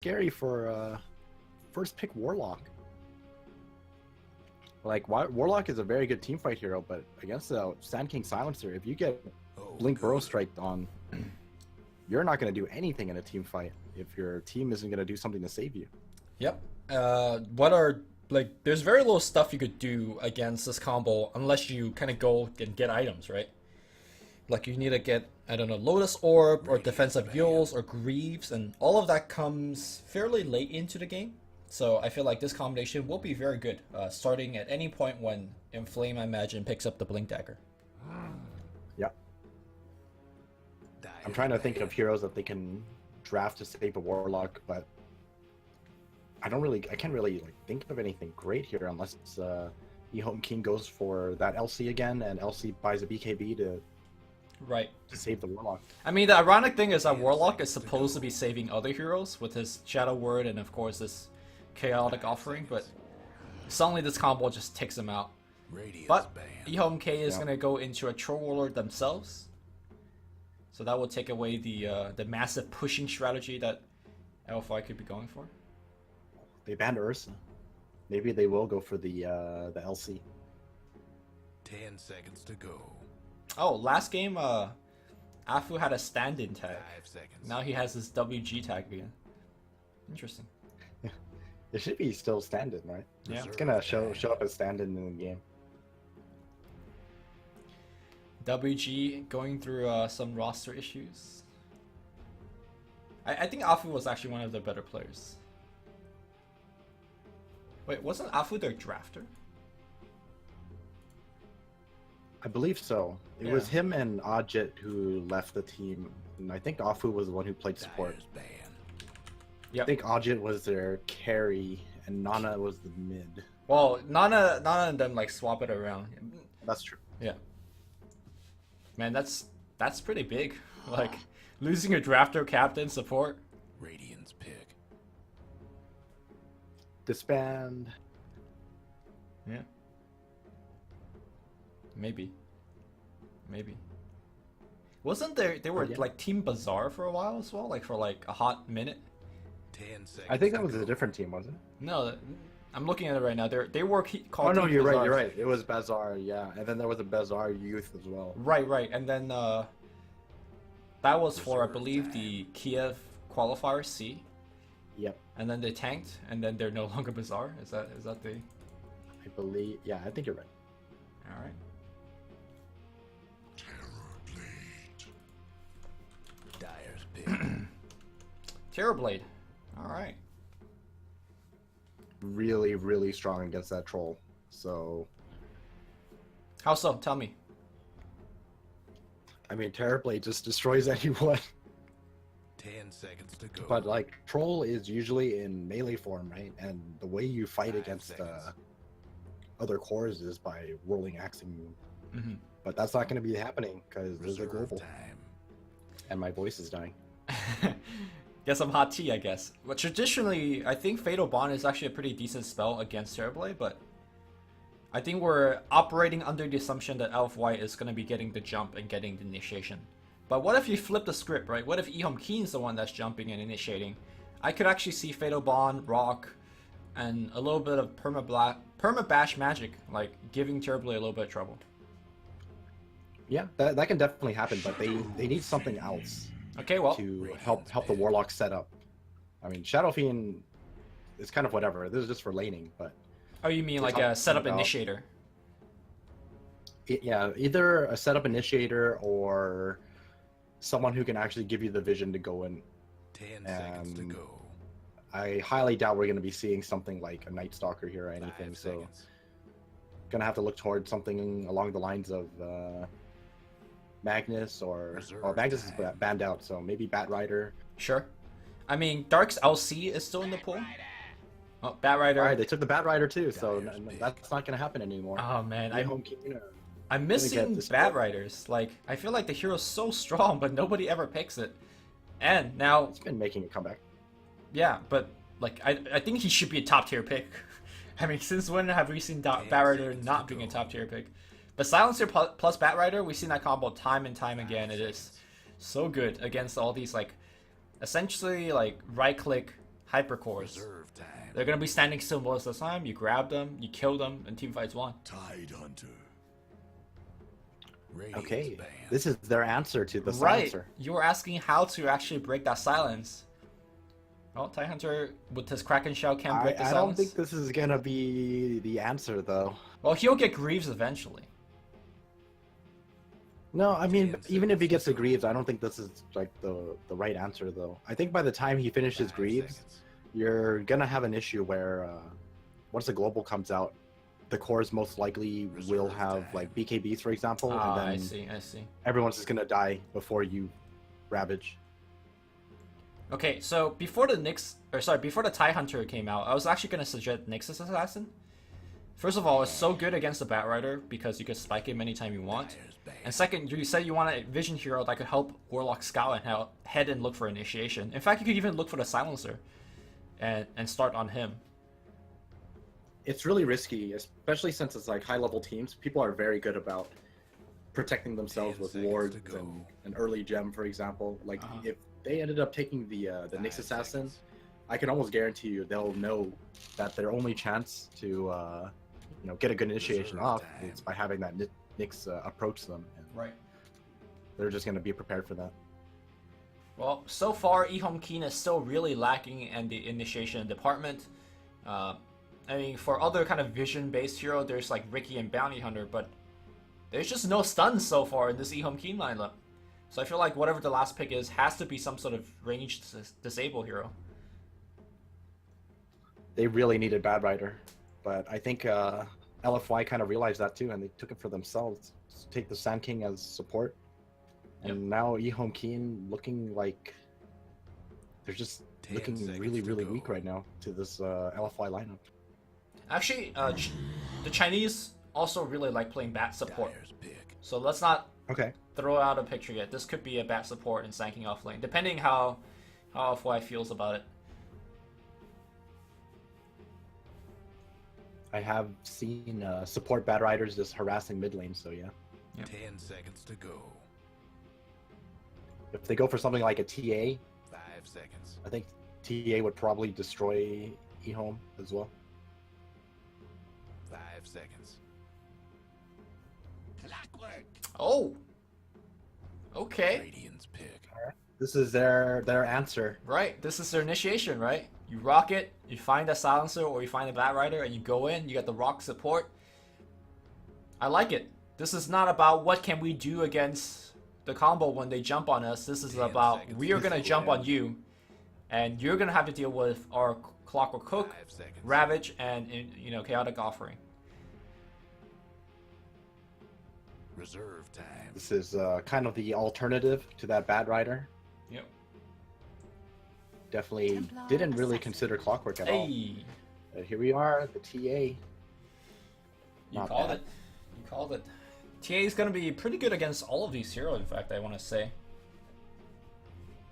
scary for first pick Warlock. Like, Warlock is a very good teamfight hero, but against the Sand King Silencer, if you get Blink Burrow Striked on, you're not going to do anything in a team fight if your team isn't going to do something to save you. Yep. What are, like, there's very little stuff you could do against this combo unless you kind of go and get items, right? Like, you need to get, I don't know, Lotus Orb or Defensive Yules or Greaves, and all of that comes fairly late into the game. So I feel like this combination will be very good, starting at any point when Inflame, I imagine, picks up the Blink Dagger. Yep. I'm trying to think of heroes that they can draft to save a Warlock, but I can't really like think of anything great here unless EHOME.Keen goes for that LC again, and LC buys a BKB to save the Warlock. I mean, the ironic thing is that Warlock is supposed to be saving other heroes with his Shadow Word and of course this Chaotic Offering, but suddenly this combo just takes him out. But EHOME.K is going to go into a Troll Warlord themselves, so that will take away the massive pushing strategy that L.G.D.FY could be going for. They banned Ursa. Maybe they will go for the LC. 10 seconds to go. Oh, last game, Afu had a stand-in tag. 5 seconds. Now he has his WG tag again. Interesting. It should be still stand-in, right? Yeah. It's gonna show up as stand-in in the game. WG going through some roster issues. I think Afu was actually one of the better players. Wait, wasn't Afu their drafter? I believe so. It was him and Ajit who left the team, and I think Afu was the one who played support. Yep. I think Ajit was their carry, and Nana was the mid. Well, Nana and them like swap it around. That's true. Yeah. Man, that's pretty big. Like losing your drafter, captain, support. Radiant's pick. Disband. Yeah. Maybe. Wasn't they were like Team Bazaar for a while as well? Like for like a hot minute? 10 seconds. I think that was a different team, wasn't it? No, I'm looking at it right now. They were called. Oh no, Team you're Bazaar. right. It was Bazaar, yeah, and then there was a Bazaar Youth as well. Right, and then that was for, I believe, the Kiev Qualifier C. Yep. And then they tanked, and then they're no longer Bazaar. Is that the? I believe. Yeah, I think you're right. All right. Dyer's pick. Terrorblade. All right. Really, really strong against that troll. So. How so? Tell me. I mean, Terrorblade just destroys anyone. 10 seconds to go. But like, troll is usually in melee form, right? And the way you fight 5 against seconds. other cores is by rolling axing. Mm-hmm. But that's not going to be happening because there's a Reserve global, time. and my voice is dying. Get some hot tea, I guess. But traditionally, I think Fatal Bond is actually a pretty decent spell against Terrorblade, but I think we're operating under the assumption that L.G.D.FY is going to be getting the jump and getting the initiation. But what if you flip the script, right? What if EHOME.Keen is the one that's jumping and initiating? I could actually see Fatal Bond, Rock, and a little bit of Perma-Bash magic, like giving Terrorblade a little bit of trouble. Yeah, that can definitely happen, but they need something else Okay, well, to help the Warlock set up. I mean, Shadow Fiend is kind of whatever. This is just for laning, but oh, you mean like a setup initiator? Yeah, either a setup initiator or someone who can actually give you the vision to go in. 10 seconds to go. I highly doubt we're going to be seeing something like a Night Stalker here or anything, 5 so seconds. gonna have to look towards something along the lines of Magnus or Magnus is banned out, so maybe Bat Rider. Sure. I mean, Dark's LC is still in the pool. Oh, Bat Rider. Alright, they took the Bat Rider too, so that's not gonna happen anymore. Oh man, EHOME.Keen I'm missing Bat Riders. Like, I feel like the hero's so strong, but nobody ever picks it. And now, it's been making a comeback. Yeah, but like, I think he should be a top tier pick. I mean, since when have we seen Bat Rider not being a top tier pick? But Silencer plus Bat Rider, we've seen that combo time and time again. It is so good against all these, like, essentially, like, right click hypercores. Reserve time. They're gonna be standing still most of the time. You grab them, you kill them, and team fights won. Tide Hunter. Okay, Band. this is their answer to the Right. silencer. You were asking how to actually break that silence. Well, Tidehunter with his Kraken Shell can break the I silence. don't think this is gonna be the answer though. Well, he'll get Greaves eventually. No, I mean, even if he gets the Greaves, I don't think this is like the right answer though. I think by the time he finishes 5 Greaves, seconds. you're gonna have an issue where once the global comes out, the cores most likely will Reserve have time. like BKBs, for example, Ah, and I then see, I see. everyone's just gonna die before you ravage. Okay, so before the Tidehunter came out, I was actually gonna suggest Nix's Assassin. First of all, it's so good against the Batrider because you can spike him anytime you want. Dyer's band. And second, you said you want a vision hero that could help Warlock scout and head and look for initiation. In fact, you could even look for the silencer and start on him. It's really risky, especially since it's like high-level teams. People are very good about protecting themselves 10 with seconds wards to go. and an early gem, for example. Like if they ended up taking the 5 Nyx Assassin, seconds. I can almost guarantee you they'll know that their only chance to get a good initiation Reserve off time. is by having that Nyx approach them. And Right. they're just going to be prepared for that. Well, so far, EHOME.Keen is still really lacking in the initiation department. I mean, for other kind of vision-based hero, there's like Ricky and Bounty Hunter, but there's just no stuns so far in this EHOME.Keen lineup. So I feel like whatever the last pick is has to be some sort of ranged disable hero. They really needed Bad Rider, but I think LFY kind of realized that too, and they took it for themselves. Take the Sand King as support, and now EHOME.Keen looking like they're just 10 looking seconds really, to really go. weak right now to this LFY lineup. Actually, the Chinese also really like playing bat support. Dyer's pick. So let's not Okay. throw out a picture yet. This could be a bat support and Sand King off lane, depending how FY feels about it. I have seen support Bad Riders just harassing mid lane, so yeah. Yep. 10 seconds to go. If they go for something like a TA, 5 seconds. I think TA would probably destroy eHome as well. 5 seconds. Oh! Okay. Radiant's pick. This is their answer. Right, this is their initiation, right? You rock it, you find a silencer or you find a Bat Rider, and you go in, you get the rock support. I like it. This is not about what can we do against the combo when they jump on us. This is 10 about seconds. we are going to jump on you, and you're going to have to deal with our Clockwork Cook, 5 seconds. Ravage, and Chaotic Offering. Reserve time. This is kind of the alternative to that Bad Rider. Yep. Definitely Templar didn't really Assassin. consider Clockwork at all. Hey, Here we are, the TA. you Not called bad. it. You called it. TA is going to be pretty good against all of these heroes, in fact, I want to say.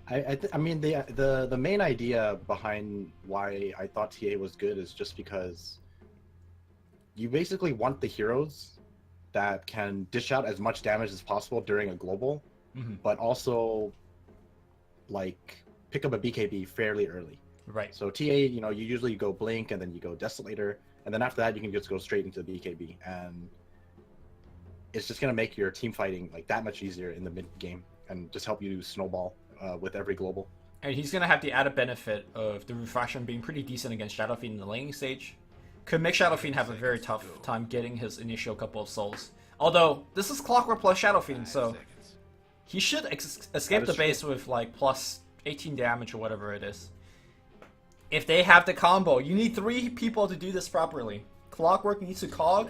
I mean the main idea behind why I thought TA was good is just because you basically want the heroes that can dish out as much damage as possible during a global, but also like pick up a BKB fairly early. Right. So TA, you usually go Blink and then you go Desolator, and then after that you can just go straight into the BKB, and it's just gonna make your team fighting like that much easier in the mid game and just help you snowball with every global. And he's going to have the added benefit of the refraction being pretty decent against Shadow Fiend in the laning stage. Could make Shadow Fiend have a very tough time getting his initial couple of souls. Although, this is Clockwork plus Shadow Fiend, 5 so seconds. he should escape That the is base with like plus 18 damage or whatever it is. If they have the combo, you need 3 people to do this properly. Clockwork needs to cog,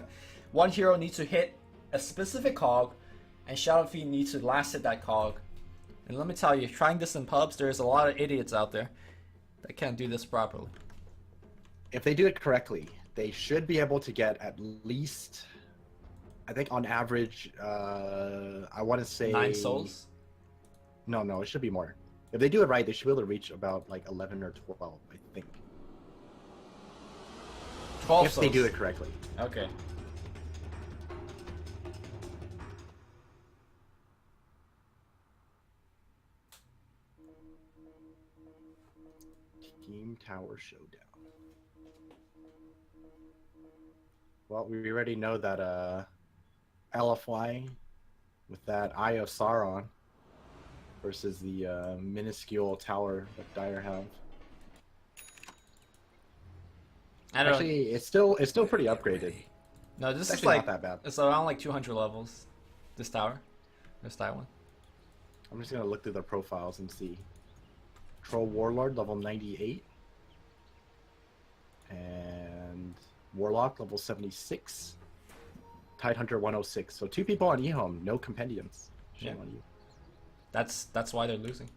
one hero needs to hit a specific cog, and Shadow Fiend needs to last hit that cog. And let me tell you, trying this in pubs, there's a lot of idiots out there that can't do this properly. If they do it correctly, they should be able to get at least, I think on average, I want to say 9 souls? No, it should be more. If they do it right, they should be able to reach about like 11 or 12, I think. 12 If souls. they do it correctly. Okay. Team Tower Showdown. Well, we already know that LFY with that Eye of Sauron versus the minuscule tower that Dire have. I don't know. Actually, it's still pretty upgraded. No, this It's is actually like not that bad. it's around like 200 levels. This tower, that one. I'm just gonna look through the profiles and see. Troll Warlord level 98, and Warlock level 76. Tidehunter 106. So 2 people on EHOME, no compendiums. Shame Yeah. on you. That's why they're losing.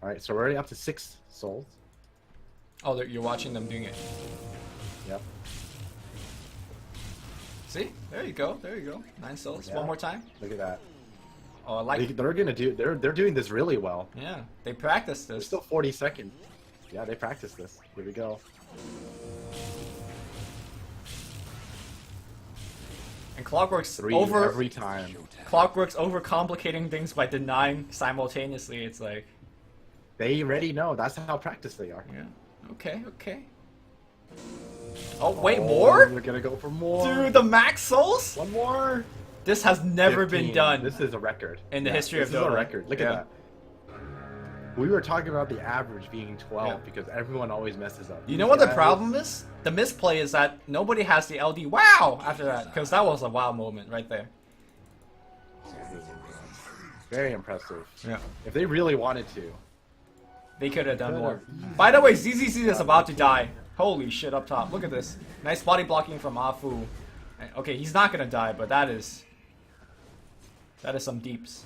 All right, so we're already up to 6 souls. Oh, you're watching them doing it. Yep. See, there you go, there you go. 9 souls. Yeah. One more time. Look at that. Oh, I like. They're gonna do. They're doing this really well. Yeah, they practiced There's this. still 40 seconds. Yeah, they practiced this. Here we go. And Clockwork's 3 over. every time. Clockwork's overcomplicating things by denying simultaneously. It's like, They already know. That's how practiced they are. yeah, okay, okay. Oh wait, Oh, more? They're gonna go for more. Dude, the max souls? One more. This has never 15. been done. This is a record in the history of This is Dota. a record. Look Yeah. at that. We were talking about the average being 12 Yeah. because everyone always messes up. You know what the Guys- problem is? The misplay is that nobody has the LD wow after that, because that was a wow moment right there. Very impressive. Yeah. If they really wanted to. They could have done more. Could've. By the way, ZZZ is about to die. Holy shit, up top. Look at this. Nice body blocking from Afu. Okay, he's not gonna die, but that is some deeps.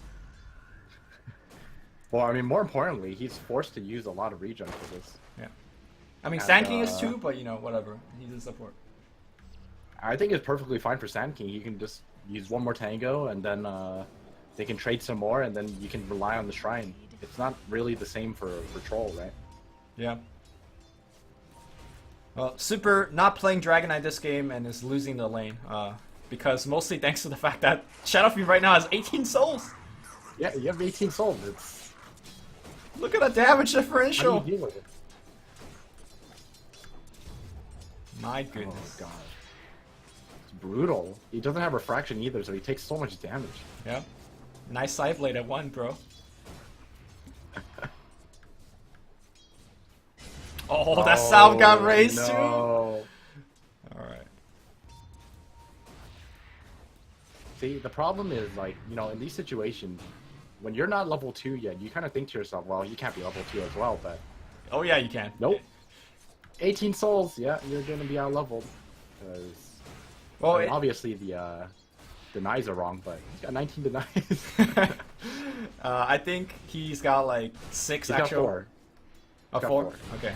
Well, I mean, more importantly, he's forced to use a lot of regen for this. Yeah. I mean, And, Sand King is too, but you know, whatever. He's a support. I think it's perfectly fine for Sand King. He can just use one more tango, and then they can trade some more, and then you can rely on the shrine. It's not really the same for Troll, right? Yeah. Well, Super not playing Dragon Knight this game and is losing the lane. Because mostly thanks to the fact that Shadowfiend right now has 18 souls. Yeah, you have 18 souls. It's Look at the damage how differential. do you deal with it? My Oh goodness. god, it's brutal. He doesn't have refraction either, so he takes so much damage. Yeah. Nice side blade at 1, bro. Oh, that sound got raised too. no. Alright. See, the problem is, like, you know, in these situations, when you're not level 2 yet, you kind of think to yourself, well, you can't be level 2 as well, but Oh yeah, you can. nope. 18 souls, yeah, you're gonna be out leveled. Because Well, obviously the denies are wrong, but he's got 19 denies. I think he's got like 6 He's got actual. 4. Oh, got 4? four. Okay.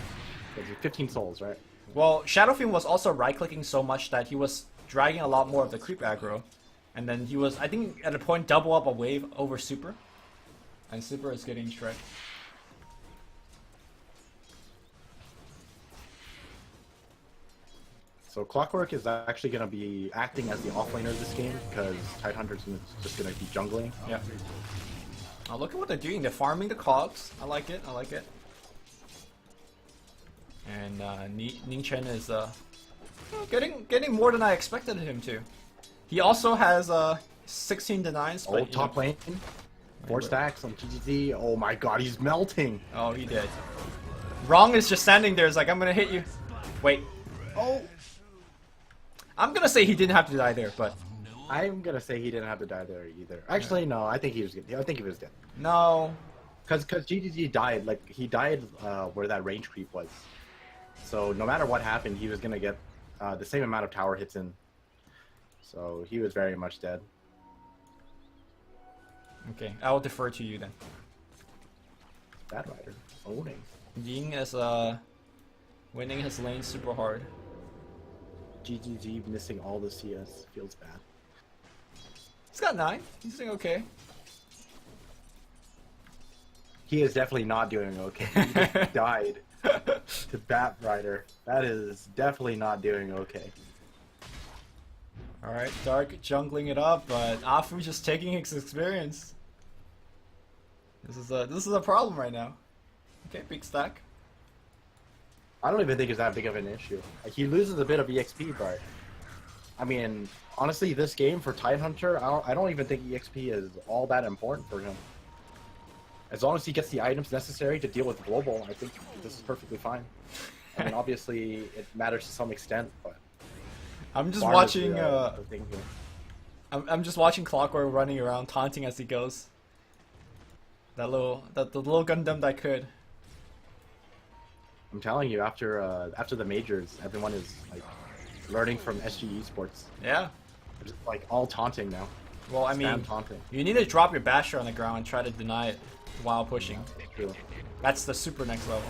Because 15 souls, right? Well, Shadowfiend was also right-clicking so much that he was dragging a lot more of the creep aggro. And then he was, I think, at a point, double up a wave over Super. And Super is getting shred. So Clockwork is actually going to be acting as the offlaner this game because Tidehunter's just going to be jungling. Yeah. Oh, look at what they're doing. They're farming the cogs. I like it. I like it. And Ning Chen is getting more than I expected him to. He also has 16 denies. Oh, But, you top know, lane. 4 stacks on GGZ. Oh my god, he's melting. Oh, he did. Wrong is just standing there. It's like, I'm gonna hit you. Wait. Oh, I'm gonna say he didn't have to die there, but I'm going to say he didn't have to die there either. Actually, no, I think he was good. I think he was dead. no. Because GGZ died, like, he died where that range creep was. So no matter what happened, he was going to get the same amount of tower hits in. So he was very much dead. Okay, I will defer to you then. Bad Rider. Owning. Ying is winning his lane super hard. GGG missing all the CS. Feels bad. He's got 9. He's doing okay. He is definitely not doing okay. He just died to Bat Rider. That is definitely not doing okay. Alright, Dark jungling it up, but Afu just taking his experience. This is a problem right now. Okay, big stack. I don't even think it's that big of an issue. Like, he loses a bit of EXP, but I mean, honestly, this game for Tidehunter, I don't even think EXP is all that important for him. As long as he gets the items necessary to deal with global, I think this is perfectly fine. I mean, obviously, it matters to some extent, but I'm just farm is watching. the thing here. I'm just watching Clockwork running around taunting as he goes. The little Gundam that could. I'm telling you, after the majors, everyone is like learning from SG eSports. Yeah. They're just like all taunting now. Well, I Spam mean, taunting. you need to drop your basher on the ground and try to deny it while pushing. True. That's the super next level.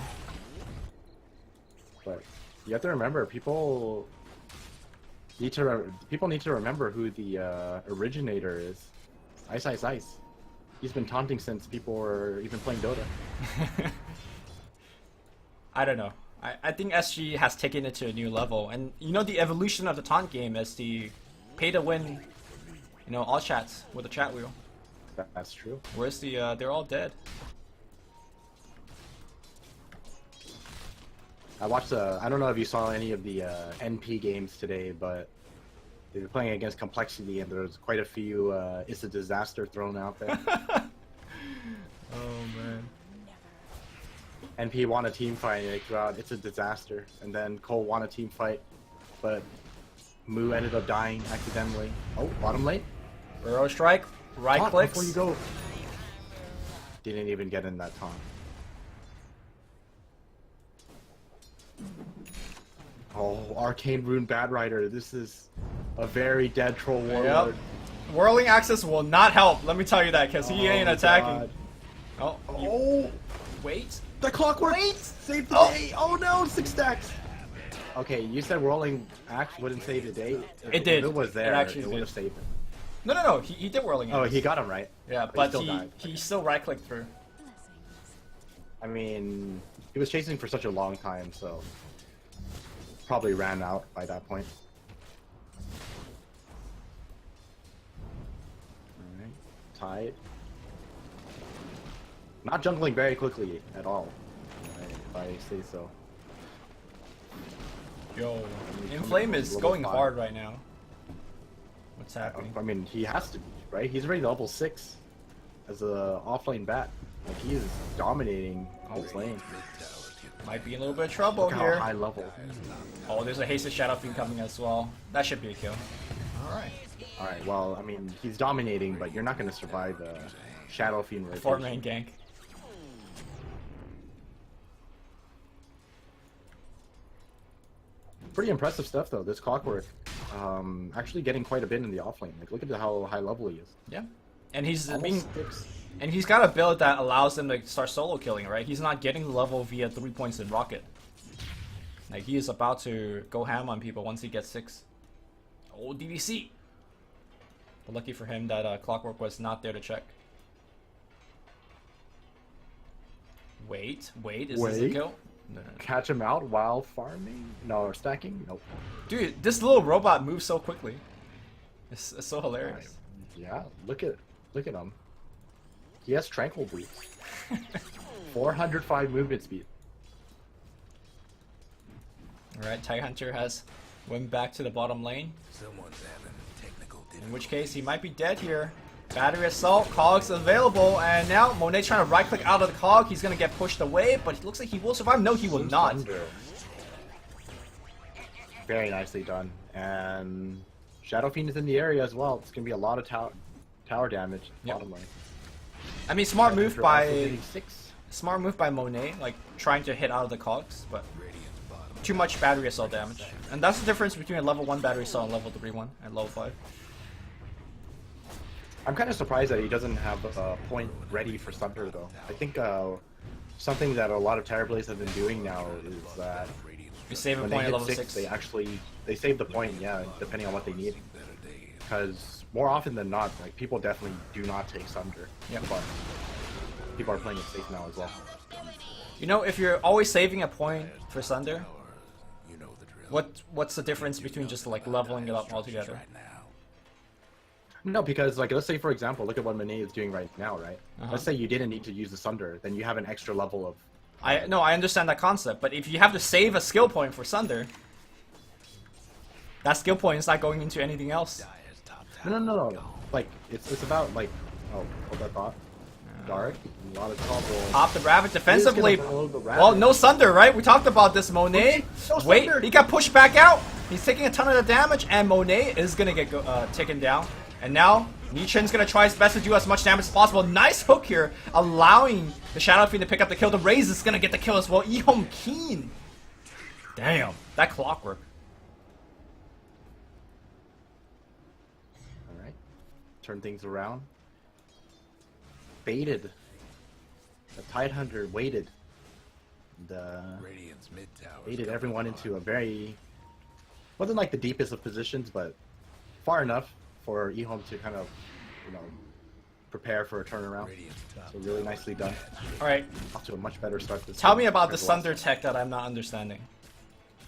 But you have to remember, people need to remember who the originator is. Ice Ice Ice. He's been taunting since people were even playing Dota. I don't know. I think SG has taken it to a new level, and you know the evolution of the taunt game is the pay to win, you know, all chats with a chat wheel. That's true. Where's the they're all dead. I watched I don't know if you saw any of the NP games today, but they were playing against Complexity, and there was quite a few "It's a disaster" thrown out there. Oh man. NP won a team fight, and they threw out "It's a disaster," and then Cole won a team fight, but Moo ended up dying accidentally. Oh, bottom lane. Burrow strike, right Taunt clicks. before you go. Didn't even get in that taunt. Oh, Arcane Rune Bad Rider. This is a very dead troll warlord. Yep. Whirling Axis will not help, let me tell you that, because he ain't attacking. God. Oh, Oh, wait. the clockwork! Wait! Save the day! Oh no, 6 stacks! Okay, you said Whirling Axe wouldn't save the day. It did. If it was there, It actually would did. have saved it. No, he did Whirling Oh, Axis. he got him right. Yeah, But but he still died. he still right clicked through. I mean, he was chasing for such a long time, so probably ran out by that point. Alright, tied. Not jungling very quickly at all, if I say so. Yo, coming Inflame from is level going 5. hard right now. What's happening? I mean, he has to be, right? He's already level 6 as a offlane bat. Like, he is dominating his lane. Might be in a little bit of trouble Look here. how high level. Oh, there's a hasted Shadow Fiend coming as well. That should be a kill. Alright. Alright, well, I mean, he's dominating, but you're not going to survive the Shadow Fiend rotation. Fort main gank. Pretty impressive stuff, though. This Clockwork, actually getting quite a bit in the offlane. Like, look at how high level he is. Yeah. And he's Almost 6. and he's got a build that allows him to start solo killing, right? He's not getting the level via 3 points in Rocket. Like, he is about to go ham on people once he gets 6. Oh, DVC! But lucky for him that Clockwork was not there to check. Wait, is this a Wait. kill? No. Catch him out while farming? No, or stacking? Nope. Dude, this little robot moves so quickly. It's so hilarious. Yeah, look at him. He has Tranquil Boots. 405 movement speed. Alright, Tidehunter has went back to the bottom lane. Someone's having technical In which case, he might be dead here. Battery Assault, Cogs available, and now Monet trying to right click out of the Cog. He's gonna get pushed away, but it looks like he will survive. No, he will not. Thunder. Very nicely done. And Shadow Fiend is in the area as well. It's gonna be a lot of tower damage. Yep. Bottom lane. I mean, smart move Tidehunter also by getting 6. Monet, like trying to hit out of the Cogs, but too much Battery Assault damage. And that's the difference between a level 1 Battery Assault and level 3 one at level 5. I'm kind of surprised that he doesn't have a point ready for Thunder, though. I think something that a lot of Terror Blades have been doing now is that You save a when point they at hit level 6, 6. they save the point, yeah, depending on what they need. Because more often than not, like, people definitely do not take Thunder. Yep. But people are playing it safe now as well. You know, if you're always saving a point for Sunder, You know the drill. what's the difference between just like leveling it up altogether? Right now. No, because, like, let's say, for example, look at what Monet is doing right now, right? Uh-huh. Let's say you didn't need to use the Sunder, then you have an extra level of I understand that concept, but if you have to save a skill point for Sunder, that skill point is not going into anything else. No. Like it's about like hold that thought. Dark, a lot of trouble. Pop the rabbit defensively. The rabbit. Well, no Sunder, right? We talked about this. Monet. No Wait, Sunder. he got pushed back out. He's taking a ton of the damage, and Monet is gonna get taken down. And now Nichen's gonna try his best to do as much damage as possible. Nice hook here, allowing the Shadow Fiend to pick up the kill. The Raze is gonna get the kill as well. EHOME.Keen. Damn, that clockwork. All right, turn things around. Baited. The Tidehunter waited. Radiant's mid tower. Baited everyone into a very wasn't like the deepest of positions, but far enough for EHOME to kind of, you know, prepare for a turnaround. So really nicely done. All right, Off to a much better start this tell game me about the compared to Sunder tech that I'm not understanding.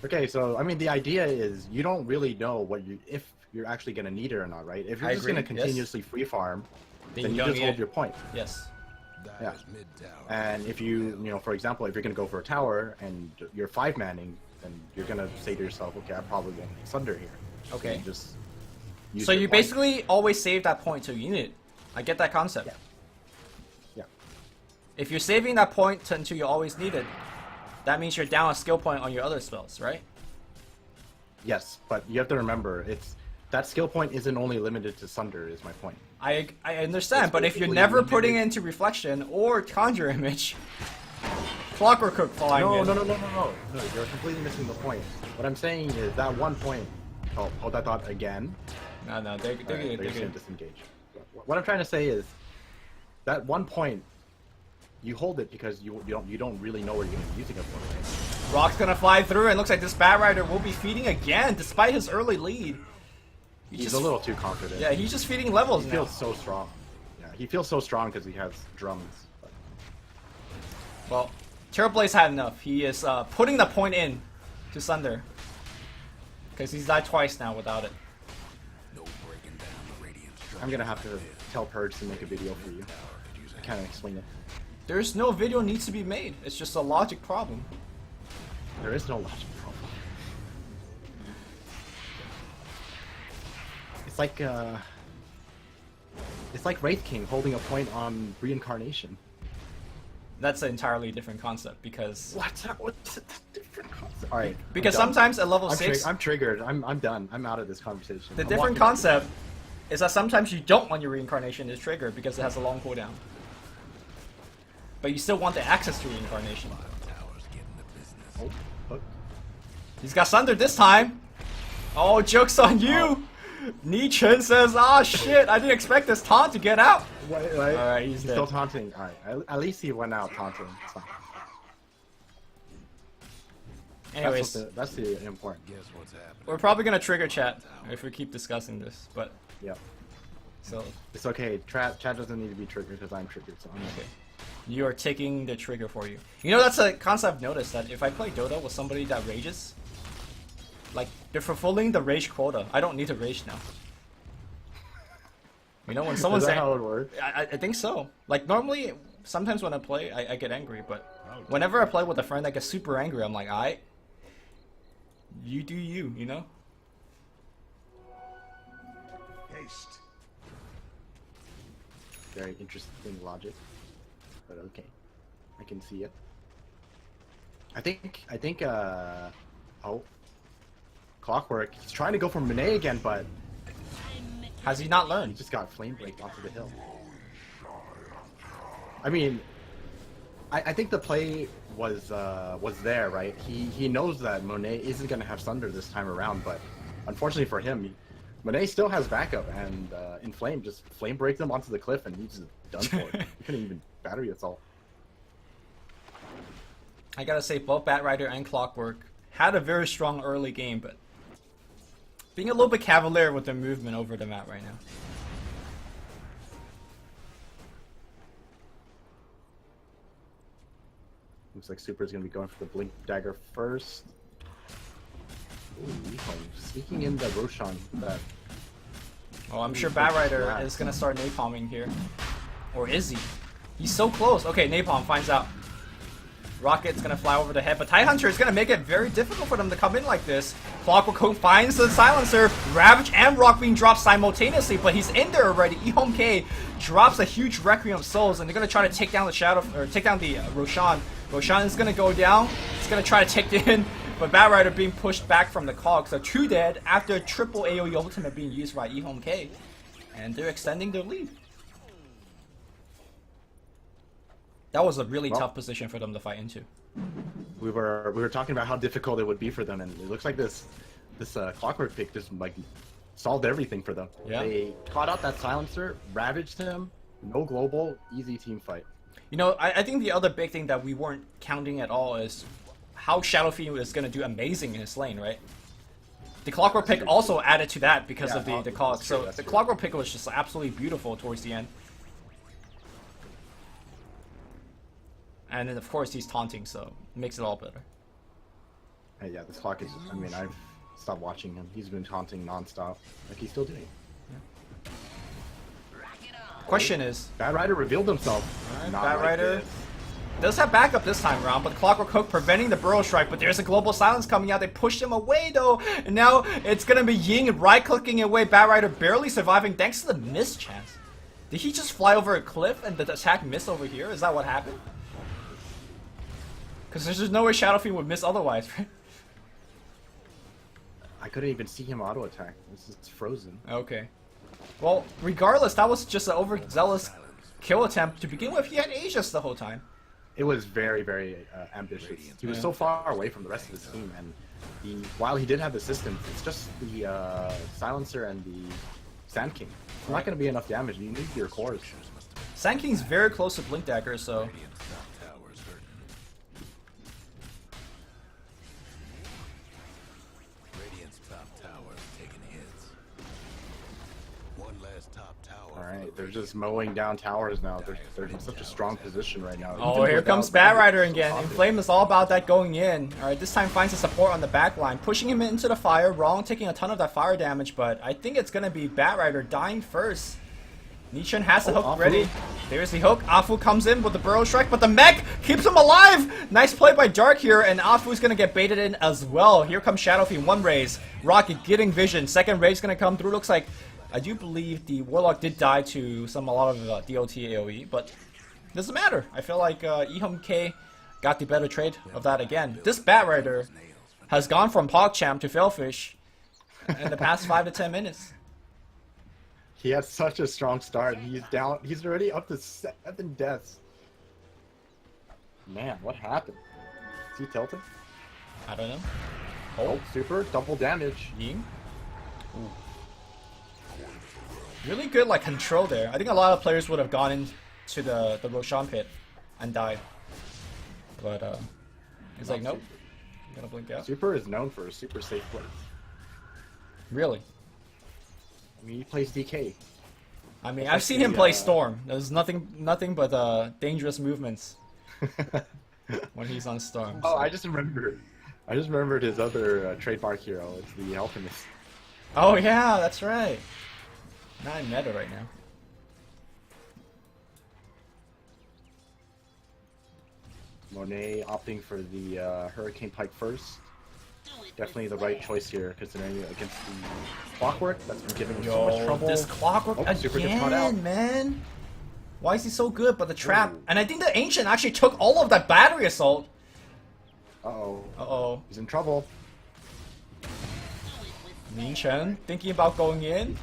Okay, so I mean the idea is you don't really know if you're actually gonna need it or not, right? If you're I just agree, gonna continuously free farm, then you just hold your point. Yes. Yeah. Mid tower. And if you know, for example, if you're gonna go for a tower and you're 5-manning, then you're gonna say to yourself, okay, I probably won't need Sunder here. Okay. And just use So your you point. basically always save that point till you need it. I get that concept. Yeah. If you're saving that point until you always need it, that means you're down a skill point on your other spells, right? Yes, but you have to remember that skill point isn't only limited to Sunder. Is my point. I understand, It's but if you're basically never limited- putting it into Reflection or Conjure Image, Clockwork Hook flying in. No, you're completely missing the point. What I'm saying is that one point. Oh, hold that thought again. No, they're Alright, good. they're They're just gonna good. disengage. What I'm trying to say is that one point, you hold it because you don't really know where you're gonna be using it for. Right? Rock's gonna fly through, and looks like this Bat Rider will be feeding again, despite his early lead. He's a little too confident. Yeah, he's just feeding levels He now. feels so strong. Yeah, he feels so strong because he has drums. But Well, Terrablaze had enough. He is putting the point in to Sunder. Because he's died twice now without it. No breaking down the radiant structure. I'm gonna have to tell Purge to make a video for you. Kind of explain it. There's no video needs to be made. It's just a logic problem. There is no logic problem. It's like Wraith King holding a point on Reincarnation. That's an entirely different concept because What's a different concept? All right. because I'm done. sometimes at level 6 I'm triggered. I'm done. I'm out of this conversation. the I'm different walking- concept is that sometimes you don't want your reincarnation to trigger because it has a long cooldown. But you still want the access to reincarnation. Towers getting the business. Oh, hook. He's got Sunder this time. Oh, joke's on you! Nichen says, ah shit, I didn't expect this taunt to get out. Wait. Alright, he's dead. still taunting. All right. At least he went out taunting. It's fine. Anyways, That's the important. Guess what's happening? we're probably gonna trigger chat if we keep discussing this, but Yeah. so It's okay. Chat doesn't need to be triggered because I'm triggered, so I'm okay. you are taking the trigger for you. You know, that's a concept I've noticed that if I play Dota with somebody that rages, like they're fulfilling the rage quota. I don't need to rage now. You know, when someone's Is that ang- how it works? I think so. Like normally, sometimes when I play, I get angry, but whenever I play with a friend that gets super angry, I'm like, alright, you do you, you know? Haste. Very interesting logic, but okay, I can see it. I think. Oh, Clockwork. He's trying to go for Monet again, but Has he not he learned? just got flame breaked onto the hill. I mean, I think the play was there, right? He knows that Monet isn't gonna have Sunder this time around, but unfortunately for him, Monet still has backup, and Inflame just flame breaks him onto the cliff, and he's just done for. He couldn't even battery assault. I gotta say, both Bat Rider and Clockwork had a very strong early game, but being a little bit cavalier with their movement over the map right now. Looks like Super is gonna be going for the Blink Dagger first. Ooh, EHOME sneaking in the Roshan. That Oh, I'm sure Bat Rider is gonna start napalming here. Or is he? He's so close. Okay, Napalm finds out. Rocket's gonna fly over the head, but Tidehunter is gonna make it very difficult for them to come in like this. Clockwork Coat finds the silencer. Ravage and Rock being dropped simultaneously, but he's in there already. EHOME.K drops a huge Requiem of Souls, and they're gonna try to take down the Shadow, or take down the Roshan. Roshan is gonna go down. He's gonna try to take it in, but Batrider being pushed back from the cog. So 2 dead after a triple AoE ultimate being used by EHOME.K, and they're extending their lead. That was a really tough position for them to fight into. We were talking about how difficult it would be for them, and it looks like this Clockwork pick just like solved everything for them. Yeah. They caught out that silencer, ravaged him, no global, easy team fight. You know, I think the other big thing that we weren't counting at all is how Shadow Fiend is going to do amazing in his lane, right? The Clockwork pick also added to that because of the cog. So the Clockwork pick was just absolutely beautiful towards the end. And then, of course, he's taunting, so it makes it all better. Hey, yeah, this clock is... I mean, I've stopped watching him. He's been taunting non-stop. Like, he's still doing it. Question is... Batrider revealed himself. Batrider does have backup this time around, but Clockwork Hook preventing the Burrow Strike, but there's a Global Silence coming out. They pushed him away, though, and now it's going to be Ying right-clicking away. Batrider barely surviving thanks to the miss chance. Did he just fly over a cliff and the attack miss over here? Is that what happened? Because there's just no way Shadow Fiend would miss otherwise, right? I couldn't even see him auto attack. It's frozen. Okay. Well, regardless, that was just an overzealous kill attempt to begin with. He had Aegis the whole time. It was very, very ambitious. He was so far away from the rest of his team, and while he did have assistance, it's just the silencer and the Sand King. It's not going to be enough damage. You need your cores. Sand King's very close to Blink Dagger, so... Alright, they're just mowing down towers now. They're in such a strong position right now. Oh, here comes Batrider again. Inflame is all about that going in. Alright, this time finds the support on the back line, pushing him into the fire. Wrong, taking a ton of that fire damage, but I think it's going to be Batrider dying first. Nichen has the hook ready. There's the hook. Afu comes in with the Burrow Strike, but the mech keeps him alive! Nice play by Dark here, and Afu's going to get baited in as well. Here comes Shadow Fiend, 1 raise. Rocket getting vision. 2nd raise going to come through. Looks like... I do believe the Warlock did die to a lot of DOT AoE, but doesn't matter. I feel like EHOME.K got the better trade of that again. This Batrider has gone from PogChamp to Failfish in the past 5 to 10 minutes. He had such a strong start. He's down. He's already up to 7 deaths. Man, what happened? Is he tilted? I don't know. Oh, super double damage. Ying. Ooh. Really good like control there. I think a lot of players would have gone into the Roshan pit and died. But he's like, nope. I'm gonna blink out. Super is known for a super safe play. Really? I mean, he plays DK. I mean, I've seen him play Storm. There's nothing but dangerous movements when he's on Storm. Oh, so. I just remembered his other trademark hero. It's the Alchemist. Oh yeah, that's right. Not in meta right now. Monet opting for the Hurricane Pike first. Definitely the right choice here, considering against the Clockwork that's been giving him so much trouble. This Clockwork again, man. Why is he so good? But the trap, and I think the Ancient actually took all of that battery assault. Uh-oh. He's in trouble. Nichen thinking about going in.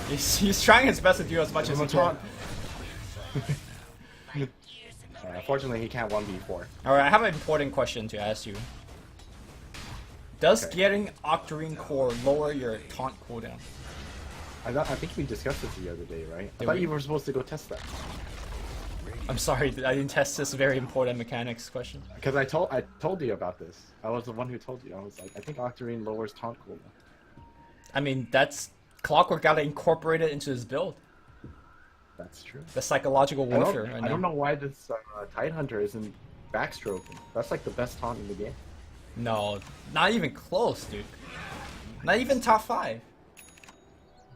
He's trying his best to do as much as he can. Unfortunately, he can't 1v4. Alright, I have an important question to ask you. Does getting Octarine Core lower your taunt cooldown? I think we discussed this the other day, right? I thought you were supposed to go test that. I'm sorry, I didn't test this very important mechanics question. Because I told you about this. I was the one who told you. I was like, I think Octarine lowers taunt cooldown. I mean, that's... Clockwork got to incorporate it into his build. That's true. The psychological warfare. I don't know why this Tidehunter isn't backstroking. That's like the best taunt in the game. No, not even close, dude. Not even top 5.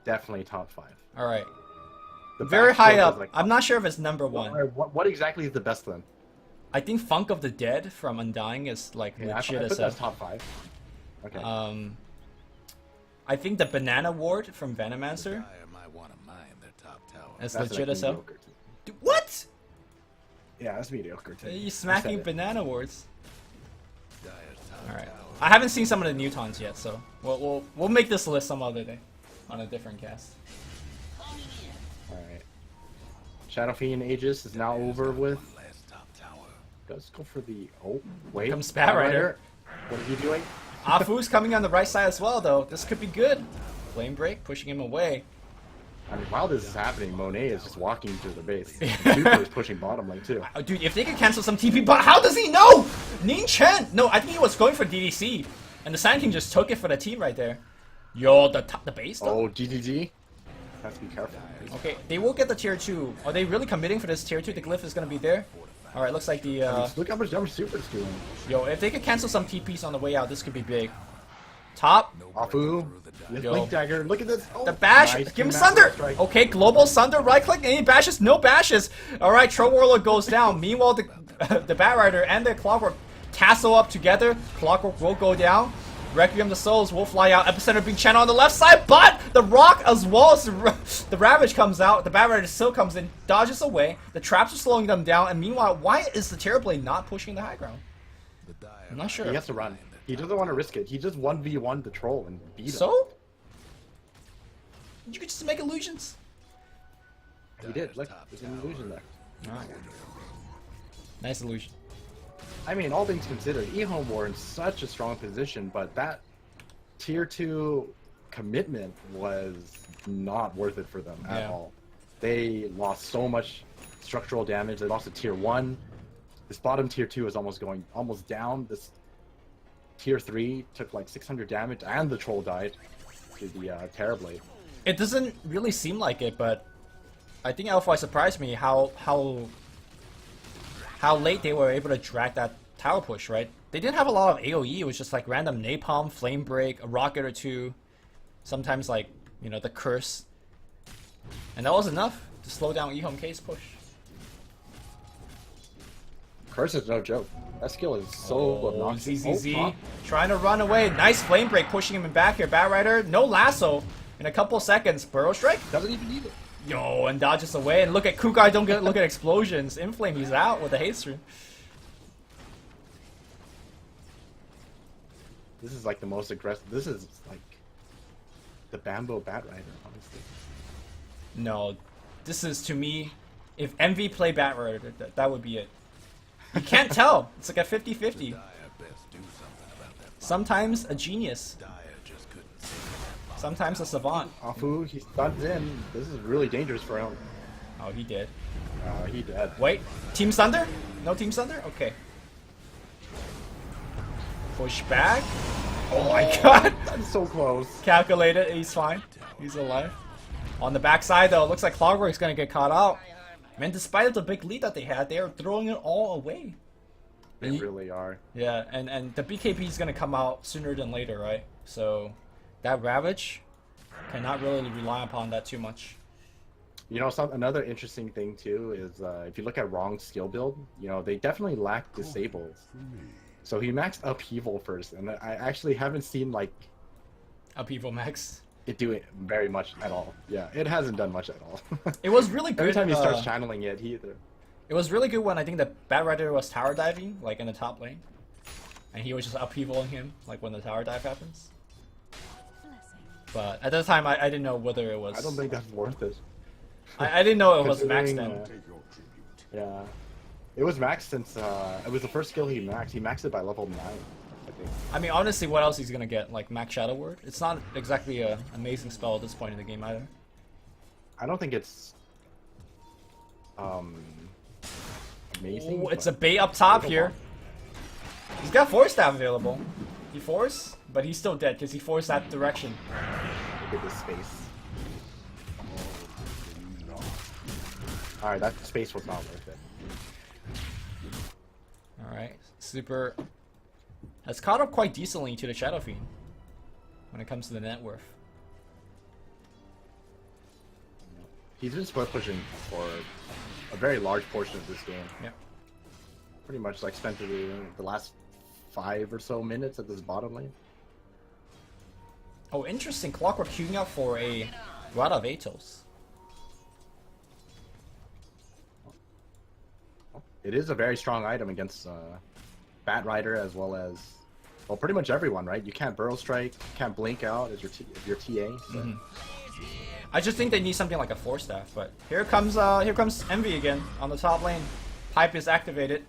Definitely top 5. Alright. Very high up. Like I'm not sure if it's number 1. What exactly is the best then? I think Funk of the Dead from Undying is like Yeah, I legit put as that as a. top 5. Okay. I think the Banana Ward from Venomancer Dire might want to mine their top tower. is That's legit like as hell. mediocre, too. Dude, what? Yeah, that's mediocre too. You I smacking said it. Banana Wards? Dire's top All right. tower. I haven't seen some of the Newtons yet, so we'll make this list some other day on a different cast. Alright. Shadow Fiend Aegis is now over with. One last top tower. Let's go for the. Oh, wait. Comes Spat Rider. What are you doing? Afu's coming on the right side as well, though. This could be good. Flame Break pushing him away. I mean, while this is happening, Monet is just walking through the base. Super is pushing bottom lane too. Dude, if they could cancel some TP, but how does he know? Ning Chen! No, I think he was going for DDC. And the Sand King just took it for the team right there. Yo, the base though? Oh, GGG. Have to be careful. Okay, they will get the tier 2. Are they really committing for this tier 2? The glyph is gonna be there? Alright, looks like the Look how much damage Super is doing. yo, if they could cancel some TPs on the way out, this could be big. Top. Afu. Yo. Link Dagger. Look at this. Oh, The bash! nice. Give him Two Sunder! massive strike. Okay, global Sunder, right click, any bashes? No bashes! Alright, Troll Warlord goes down. Meanwhile, the Bat Rider and the Clockwork tassel up together. Clockwork will go down. Requiem the Souls will fly out. Epicenter being channeled on the left side, but the Rock as well as the Ravage comes out. The Bat Rider still comes in, dodges away. The traps are slowing them down, and meanwhile, why is the Terrorblade not pushing the high ground? The dire I'm not sure. He has to run. He doesn't want to risk it. He just 1v1 the troll and beat him. So? You could just make illusions. He did. Look, there's an illusion there. Alright. Nice illusion. I mean, all things considered, EHOME were in such a strong position, but that tier 2 commitment was not worth it for them at Yeah. all. They lost so much structural damage. They lost to tier 1. This bottom tier 2 is almost down. This tier 3 took like 600 damage, and the troll died to the Terrorblade. It doesn't really seem like it, but I think LGD.F.Y surprised me how late they were able to drag that tower push, right? They didn't have a lot of AoE, it was just like random napalm, flame break, a rocket or two, sometimes like, you know, the curse. And that was enough to slow down EHOME.K's push. Curse is no joke. That skill is so obnoxious. ZZZ Oh, trying to run away. Nice flame break pushing him in back here. Bat Rider, no lasso in a couple seconds. Burrow Strike. doesn't even need it. Yo, and dodges away. And look at Kukai, look at explosions. Inflame, he's out with a haste rune. This is like the most aggressive. This is like the Bamboo Bat Rider, honestly. No, this is to me, if MV play Bat Rider, that would be it. You can't tell. It's like a 50-50. Dire best do something about that. Sometimes a genius, Dire just couldn't save sometimes a savant. Afu, he stuns in. This is really dangerous for him. Oh, he did. He dead. Wait, Team Thunder? No Team Thunder? Okay. Push back. Oh my god. That's so close. Calculated, he's fine. He's alive. On the backside though, it looks like Clockwork's gonna get caught out. Man, despite the big lead that they had, they are throwing it all away. They really are. Yeah, and the BKB is gonna come out sooner than later, right? So that Ravage cannot really rely upon that too much. You know, another interesting thing too is if you look at Wrong's skill build, you know, they definitely lack disables. So he maxed Upheaval first, and I actually haven't seen like Upheaval Max. it do it very much at all. Yeah, it hasn't done much at all. It was really good. Every time he starts channeling it, It was really good when I think the Bat Rider was tower diving, like in the top lane. And he was just upheavaling him, like when the tower dive happens. But at that time, I didn't know whether it was... I don't think that's worth it. I didn't know it was maxed Considering, then. Yeah. It was maxed since, it was the first skill he maxed. He maxed it by level 9, I think. I mean, honestly, what else he's gonna get? Like, Max Shadow Word? It's not exactly an amazing spell at this point in the game either. I don't think it's, amazing. Ooh, it's a but- bait up top here. He's got Force Staff available. He force, but he's still dead because he forced that direction. Look at this space. Alright, that space was not worth it. Alright, Super has caught up quite decently to the Shadow Fiend when it comes to the net worth. He's been split pushing for a very large portion of this game. Yeah. pretty much like spent the last 5 or so minutes at this bottom lane. Oh, interesting. Clockwork queuing up for a Rod of Atos. It is a very strong item against Bat Rider as well as, well, pretty much everyone, right? You can't Burrow Strike, can't Blink out as your TA. So. I just think they need something like a Force Staff, but here comes Envy again on the top lane. Pipe is activated.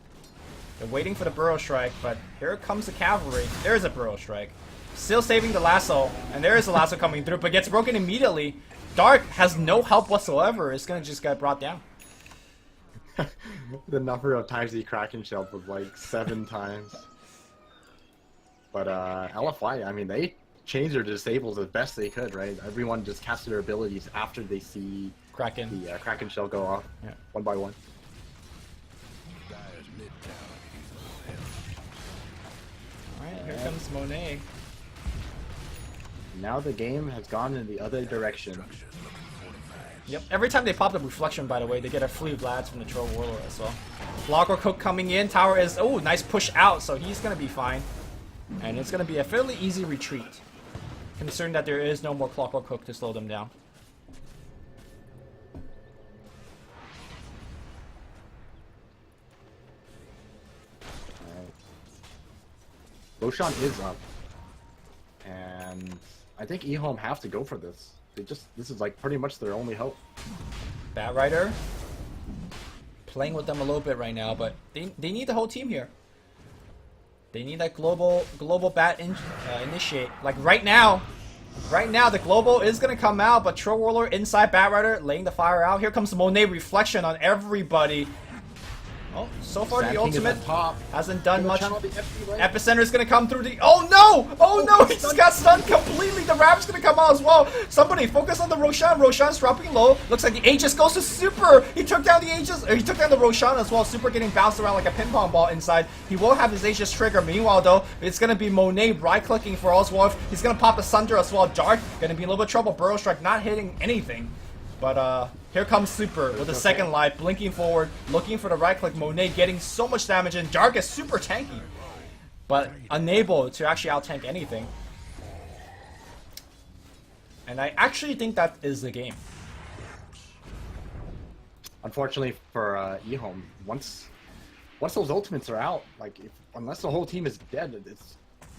They're waiting for the Burrow Strike, but here comes the Cavalry. There's a Burrow Strike. Still saving the lasso, and there is a lasso coming through, but gets broken immediately. Dark has no help whatsoever. It's gonna just get brought down. The number of times he Kraken shelled was like 7 times. But LFY, I mean, they changed their disables as best they could, right? Everyone just casted their abilities after they see Kraken. the Kraken shell go off, one by one. Dyer's mid tower is Alright, here comes Monet. Now the game has gone in the other direction. Yep, every time they pop the Reflection, by the way, they get a free Vlads from the Troll Warlord as well. Clockwork Hook coming in, tower is, oh, nice push out, so he's gonna be fine. And it's gonna be a fairly easy retreat, considering that there is no more Clockwork Hook to slow them down. Roshan is up, and I think EHOME have to go for this. This is like pretty much their only hope. Bat Rider playing with them a little bit right now, but they need the whole team here. They need that global bat initiate. Like right now, the global is gonna come out, but Troll Warlord inside Bat Rider laying the fire out. Here comes Monet Reflection on everybody. Oh, so far the ultimate hasn't done much. Epicenter is gonna come through the. Oh no! Oh no! He just got stunned completely. The Ravage is gonna come out as well. Somebody focus on the Roshan. Roshan's dropping low. Looks like the Aegis goes to Super. He took down the Aegis. He took down the Roshan as well. Super getting bounced around like a ping pong ball inside. He will have his Aegis trigger. Meanwhile, though, it's gonna be Monet right clicking for Oswald. He's gonna pop a Sunder as well. Dark gonna be in a little bit of trouble. Burrow Strike not hitting anything, but here comes Super with a second life, blinking forward, looking for the right click. Monet getting so much damage, and Dark is super tanky, but unable to actually out-tank anything. And I actually think that is the game. Unfortunately for EHOME, once those ultimates are out, like unless the whole team is dead, it's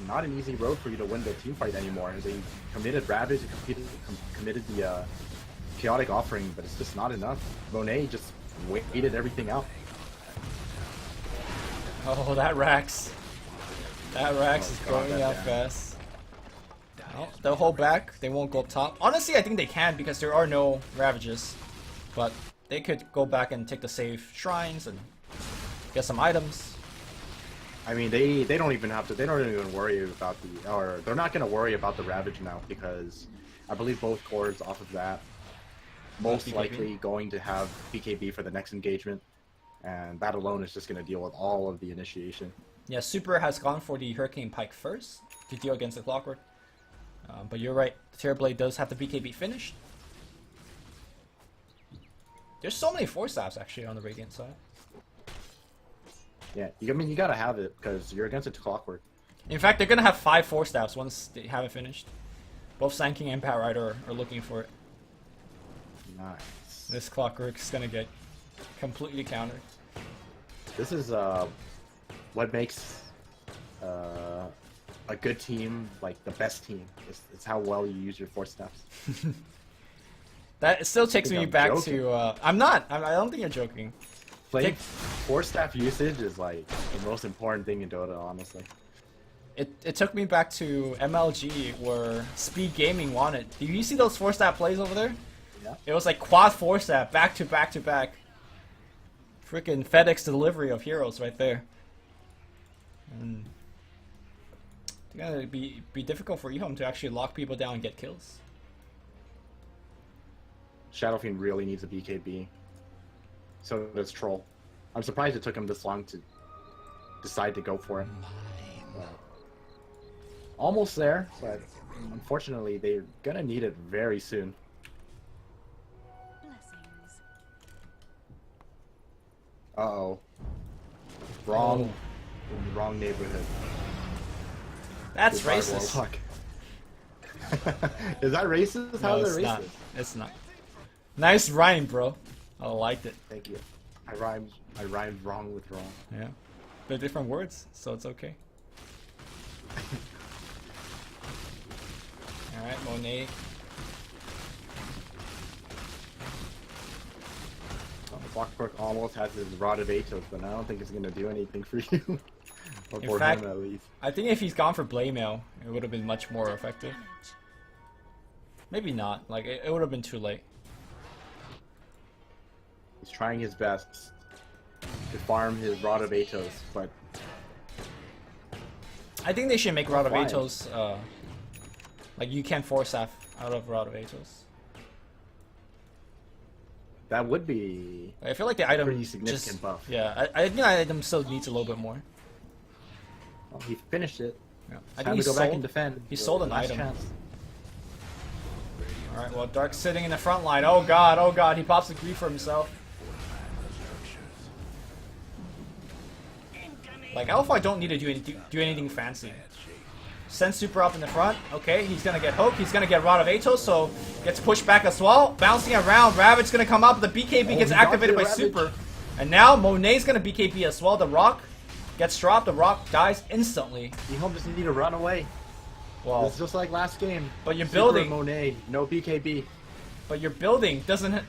not an easy road for you to win the team fight anymore. They committed Ravage, committed the Chaotic Offering, but it's just not enough. Monet just waited everything out. Oh, that Rax. That Rax is going out fast. Oh, they'll hold back. They won't go up top. Honestly, I think they can because there are no Ravages. But they could go back and take the safe shrines and get some items. I mean, they don't even have to. They don't even worry about they're not going to worry about the Ravage now because I believe both cores off of that most likely going to have BKB for the next engagement, and that alone is just going to deal with all of the initiation. Yeah, Super has gone for the Hurricane Pike first to deal against the Clockwork. But you're right, the Terrorblade does have the BKB finished. There's so many Force Staffs actually on the Radiant side. Yeah, I mean, you gotta have it because you're against a Clockwork. In fact, they're gonna have 5 Force Staffs once they have it finished. Both Sand King and Bat Rider are looking for it. Nice. This Clockwork is gonna get completely countered. This is what makes a good team like the best team. It's how well you use your Force Staffs. That still takes me back joking. to. I'm not. I don't think you're joking. Playing Force Staff usage is like the most important thing in Dota, honestly. It took me back to MLG where Speed Gaming won it. Do you see those Force Staff plays over there? Yeah. It was like quad Force Staff, back to back to back. Freaking FedEx delivery of heroes right there. And it's gonna be difficult for EHOME to actually lock people down and get kills. Shadow Fiend really needs a BKB. So does Troll. I'm surprised it took him this long to decide to go for it. Almost there, but unfortunately they're gonna need it very soon. Blessings. Uh-oh. Wrong. In the wrong neighborhood. That's Goodbye, racist. Warlock. Is that racist? How No, is it's that not. racist? It's not. Nice rhyme, bro. I liked it. Thank you. I rhymed wrong with wrong. Yeah. They're different words, so it's okay. Alright, Monet. Clockwork almost has his Rod of Atos, but I don't think it's going to do anything for you. Or In for fact, him, at least. I think if he's gone for Blade Mail, it would have been much more effective. Maybe not. Like, it would have been too late. He's trying his best to farm his Rod of Atos, but I think they should make Rod of Why? Atos, like, you can force F out of Rod of Atos. that would be I feel like the item pretty significant just, buff. Yeah, I think the item still needs a little bit more. Well, he finished it. Yeah. It's I time think to he go back sold, and defend. he So, sold an last item. chance. Alright, well, Dark's sitting in the front line. Oh god, he pops the grief for himself. Like, LFI don't need to do anything fancy. Send super up in the front. Okay, he's gonna get hooked. He's gonna get Rod of Atos, so gets pushed back as well. Bouncing around. Ravage gonna come up. The BKB gets he got activated the by Ravage. super. And now Monet's gonna BKB as well. The Rock gets dropped. The Rock dies instantly. EHOME just need to run away. Well, It's just like last game. but you're Super building. Monet, no BKB. But your building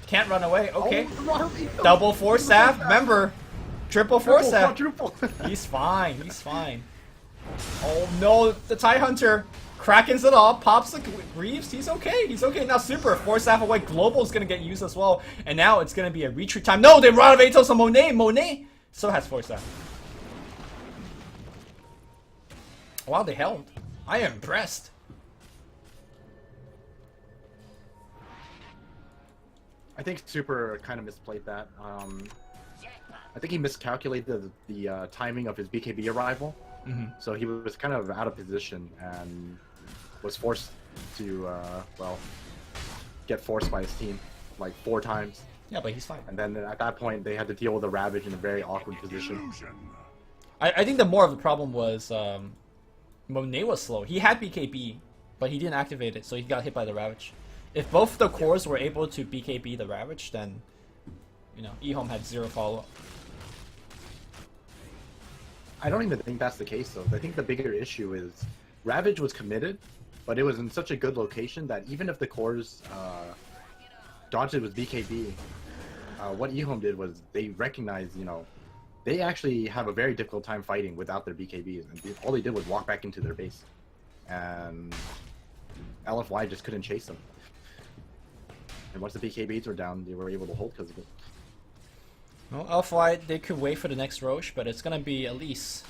can't run away. Okay. Oh, Rod of Atos. Double force staff. Remember, triple force staff. Quadruple. He's fine. He's fine. Oh no, the TIE Hunter Krakens it all, pops the Greaves. He's okay. He's okay. Now super force staff away. Global's gonna get used as well. And now it's gonna be a retreat time. No, they Rod of Atos on Monet. Monet still has force staff. Wow, they held. I am impressed. I think Super kind of misplayed that. I think he miscalculated the timing of his BKB arrival. So he was kind of out of position and was forced to, well, get forced by his team like 4 times. Yeah, but he's fine. And then at that point, they had to deal with the Ravage in a very awkward position. I think the more of the problem was Monet was slow. He had BKB, but he didn't activate it, so he got hit by the Ravage. If both the cores were able to BKB the Ravage, then, you know, EHOME had 0 follow-up. I don't even think that's the case, though. I think the bigger issue is Ravage was committed, but it was in such a good location that even if the cores dodged it with BKB, what EHOME did was they recognized, you know, they actually have a very difficult time fighting without their BKBs. And all they did was walk back into their base. And LFY just couldn't chase them. And once the BKBs were down, they were able to hold because of it. Well, LFY, they could wait for the next Roche, but it's gonna be at least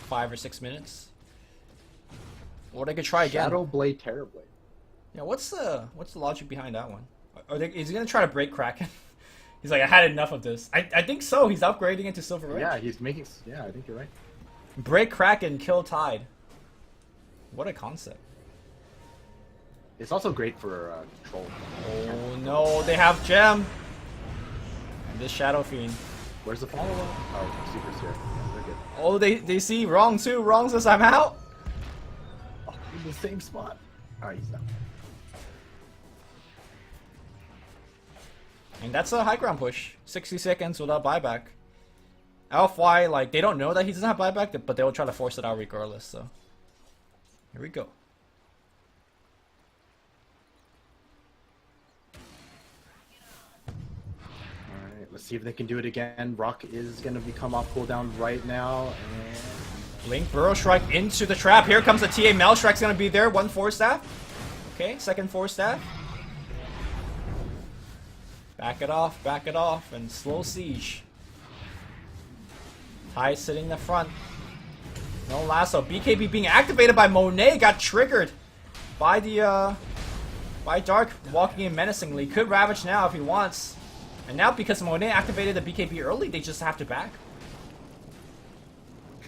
5 or 6 minutes. Or they could try again. Shadow Blade, Terrorblade. Yeah, what's the logic behind that one? Is he gonna try to break Kraken? He's like, I had enough of this. I think so. He's upgrading into Silver Red. Yeah, he's making. Yeah, I think you're right. Break Kraken, kill Tide. What a concept. It's also great for Troll. Oh no, they have Gem. And this Shadow Fiend. Where's the follow-up? Oh, Super's here. Yeah, they're good. Oh, they see Wrong too. Wrong says I'm out. Oh, in the same spot. Alright, he's down. And that's a high ground push. 60 seconds without buyback. LFY, like, they don't know that he doesn't have buyback, but they'll try to force it out regardless, so. Here we go. Alright, let's see if they can do it again. Rock is going to become off cooldown right now. And Blink, Burrow Strike into the trap. Here comes the TA. Malstrike's gonna be there. 1 force staff. Okay, second force staff. Back it off, and slow siege. Ty sitting in the front. No lasso. BKB being activated by Monet got triggered by the by Dark walking in menacingly. Could Ravage now if he wants. And now because Monet activated the BKB early, they just have to back.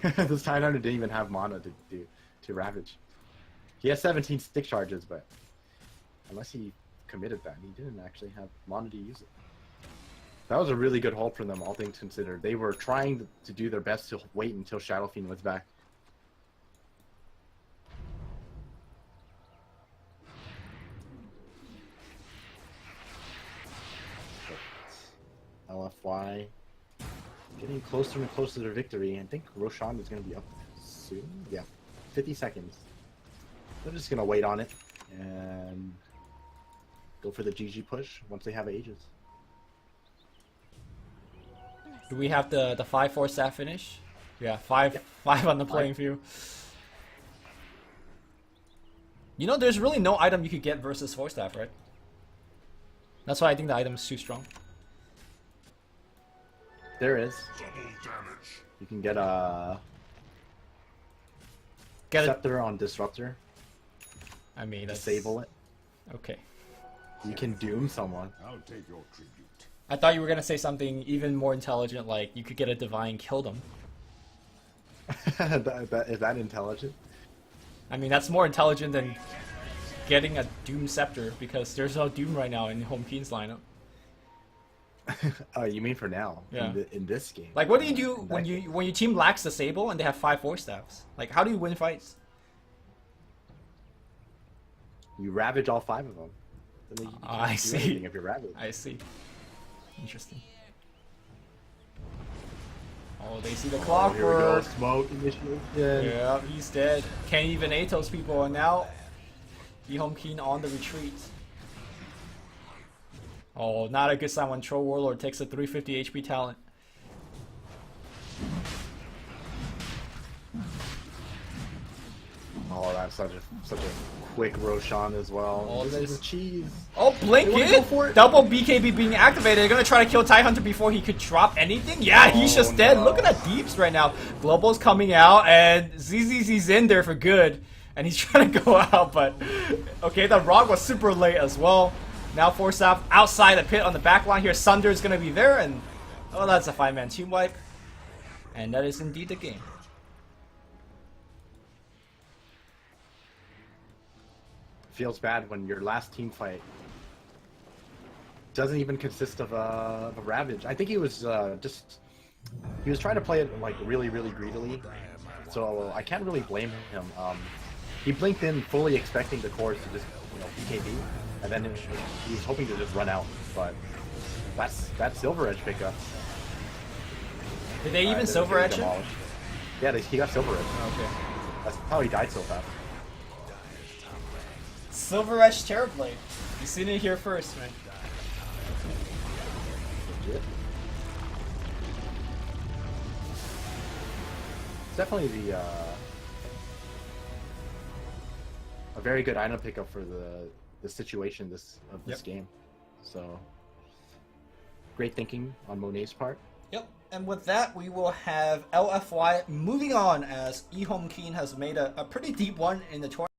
this TIE Hunter didn't even have mana to Ravage. He has 17 stick charges, but unless he committed that, he didn't actually have mana to use it. That was a really good hold from them, all things considered. They were trying to do their best to wait until Shadow Fiend was back. LFY getting closer and closer to their victory. I think Roshan is going to be up soon. Yeah, 50 seconds. They're just going to wait on it and go for the GG push once they have Aegis. Do we have the 5-4 staff finish? Yeah, 5 on the playing field. You know, there's really no item you could get versus 4 staff, right? That's why I think the item is too strong. There is. You can get a Scepter on Disruptor. I mean, disable it. Okay. You can doom someone. I'll take your tribute. I thought you were gonna say something even more intelligent, like you could get a divine, kill them. Is that intelligent? I mean, that's more intelligent than getting a Doom Scepter, because there's no Doom right now in EHOME.Keen's lineup. Oh, you mean for now? Yeah. In this game. Like, what do you do when your team lacks the Sable and they have 5-4 staffs? Like, how do you win fights? You ravage all 5 of them. Then you I can't do see. anything if you're ravaged. I see. Interesting. Oh, they see the clock. Here we go. Smoke initiation. Yeah, he's dead. Can't even Atos people, and now EHOME.Keen on the retreat. Oh, not a good sign when Troll Warlord takes a 350 HP talent. Oh, that's such a quick Roshan as well. Oh, this this- is cheese. Oh, blink They wanna go it! for it? Double BKB being activated. They're gonna try to kill Tidehunter before he could drop anything. Yeah, he's just dead. no. Look at that Deeps right now. Global's coming out, and ZZZ's in there for good. And he's trying to go out, but... Okay, the Rog was super late as well. Now force out outside the pit on the back line here. Sunder is gonna be there, and... Oh, that's a 5-man team wipe. And that is indeed the game. Feels bad when your last team fight doesn't even consist of a ravage. I think he was he was trying to play it like really greedily, so I can't really blame him. He blinked in fully expecting the cores to just BKB, and then he was hoping to just run out. But that's Silver Edge pickup. Did they even Silver Edge him? Yeah, he got Silver Edge. Okay. That's how he died so fast. Silver Edge Terrorblade. You seen it here first, man. Legit. It's definitely the a very good item pickup for the situation of this game. So great thinking on Monet's part. Yep, and with that, we will have LFY moving on as EHOME.Keen has made a pretty deep one in the tournament.